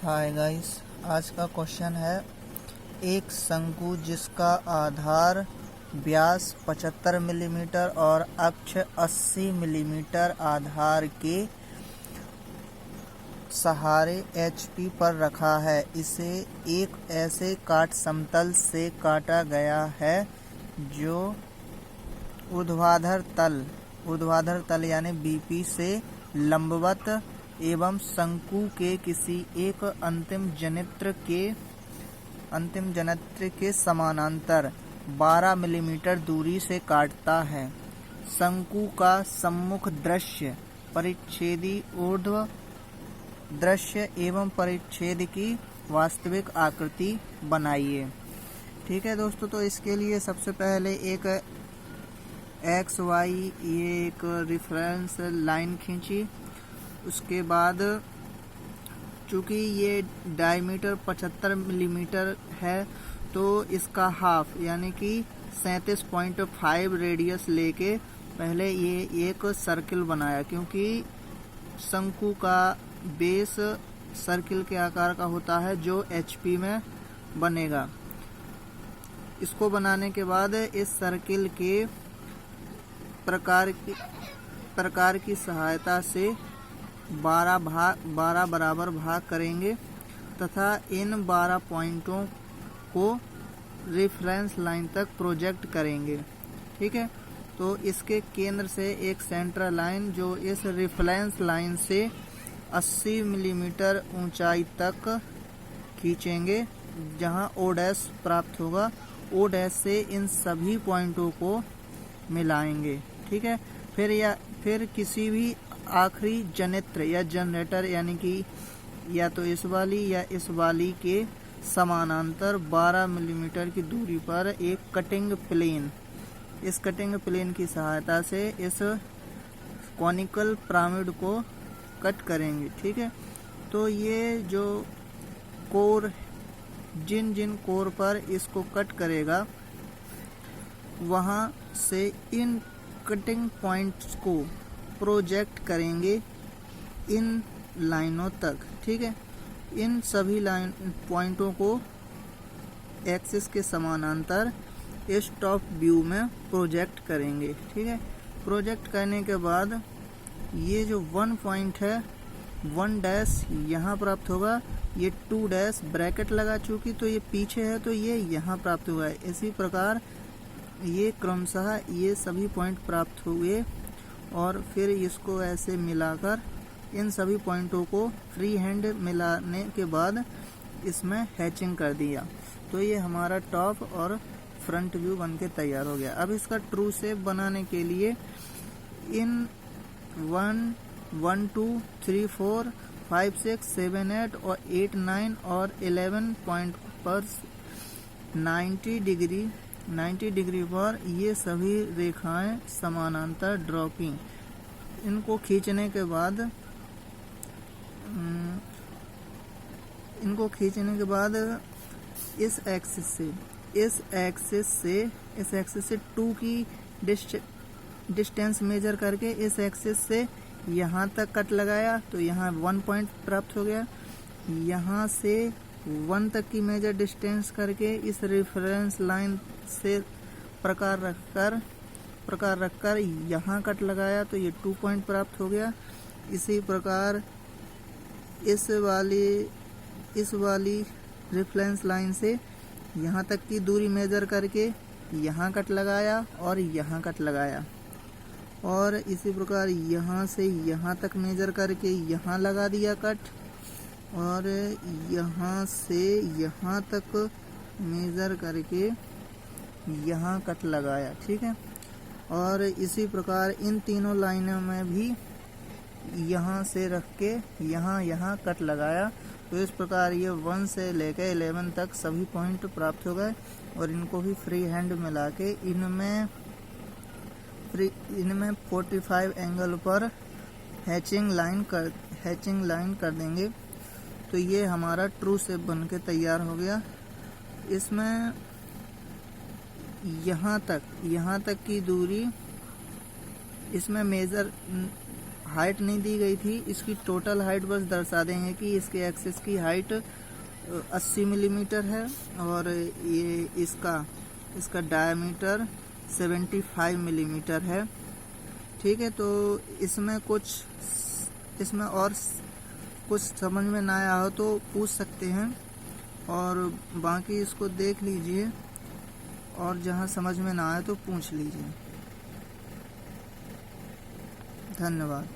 Hi guys, आज का question है एक शंकु जिसका आधार व्यास 75 मिलीमीटर और अक्ष 80 मिलीमीटर आधार के सहारे HP पर रखा है। इसे एक ऐसे काट समतल से काटा गया है जो ऊर्ध्वाधर तल यानी BP से लंबवत एवं शंकु के किसी एक अंतिम जनित्र के समानांतर 12 मिलीमीटर दूरी से काटता है। शंकु का सम्मुख दृश्य, परिच्छेदी ऊर्ध्व दृश्य एवं परिच्छेद की वास्तविक आकृति बनाइए। ठीक है दोस्तों, तो इसके लिए सबसे पहले एक XY ये एक रेफरेंस लाइन खींची। उसके बाद चूँकि ये डायमीटर 75 मिलीमीटर है तो इसका हाफ यानी कि 37.5 रेडियस लेके पहले ये एक सर्किल बनाया, क्योंकि शंकु का बेस सर्किल के आकार का होता है जो HP में बनेगा। इसको बनाने के बाद इस सर्किल के प्रकार की सहायता से 12 बराबर भाग करेंगे तथा इन 12 पॉइंटों को रेफरेंस लाइन तक प्रोजेक्ट करेंगे। ठीक है, तो इसके केंद्र से एक सेंट्रल लाइन जो इस रेफरेंस लाइन से 80 मिलीमीटर ऊंचाई तक खींचेंगे, जहां O' प्राप्त होगा। O' से इन सभी पॉइंटों को मिलाएंगे। ठीक है, फिर किसी भी आखिरी जनित्र या जनरेटर यानी कि या तो इस वाली के समानांतर 12 मिलीमीटर की दूरी पर एक कटिंग प्लेन की सहायता से इस कॉनिकल पिरामिड को कट करेंगे। ठीक है, तो ये जो कोर जिन कोर पर इसको कट करेगा वहां से इन कटिंग पॉइंट्स को प्रोजेक्ट करेंगे इन लाइनों तक। ठीक है, इन सभी लाइन पॉइंटों को एक्सिस के समानांतर इस टॉप व्यू में प्रोजेक्ट करेंगे। ठीक है, प्रोजेक्ट करने के बाद ये जो 1 पॉइंट है 1' यहाँ प्राप्त होगा। ये 2' ब्रैकेट लगा चुकी तो ये पीछे है तो ये यहाँ प्राप्त हुआ है। इसी प्रकार ये क्रमशः ये सभी पॉइंट प्राप्त हुए और फिर इसको ऐसे मिलाकर इन सभी पॉइंटों को फ्री हैंड मिलाने के बाद इसमें हैचिंग कर दिया तो ये हमारा टॉप और फ्रंट व्यू बनके तैयार हो गया। अब इसका ट्रू शेप बनाने के लिए इन 1 2 3 4 5 6 7 8 और 8 9 और 11 पॉइंट पर 90 डिग्री पर ये सभी रेखाएं समानांतर ड्रॉ की। इनको खींचने के इस एक्सिस से 2 की डिस्टेंस मेजर करके इस एक्सिस से यहाँ तक कट लगाया तो यहाँ 1 पॉइंट प्राप्त हो गया। यहाँ से 1 तक की मेजर डिस्टेंस करके इस रेफरेंस लाइन से प्रकार रखकर यहाँ कट लगाया तो ये 2 पॉइंट प्राप्त हो गया। इसी प्रकार इस वाली रेफरेंस लाइन से यहाँ तक की दूरी मेजर करके यहाँ कट लगाया और यहाँ कट लगाया और इसी प्रकार यहाँ से यहाँ तक मेजर करके यहाँ लगा दिया कट और यहाँ से यहाँ तक मेजर करके यहाँ कट लगाया। ठीक है, और इसी प्रकार इन तीनों लाइनों में भी यहाँ से रख के यहाँ कट लगाया तो इस प्रकार ये 1 से लेकर 11 तक सभी पॉइंट प्राप्त हो गए और इनको भी फ्री हैंड मिला के इनमें 45 एंगल पर हैचिंग लाइन कर देंगे तो ये हमारा ट्रू शेप बन के तैयार हो गया। इसमें यहाँ तक की दूरी इसमें मेजर हाइट नहीं दी गई थी, इसकी टोटल हाइट बस दर्शा देंगे कि इसके एक्सिस की हाइट 80 मिलीमीटर है और ये इसका डायमीटर 75 मिलीमीटर है। ठीक है, तो इसमें और कुछ समझ में ना आया हो तो पूछ सकते हैं और बाकी इसको देख लीजिए और जहाँ समझ में ना आए तो पूछ लीजिए। धन्यवाद।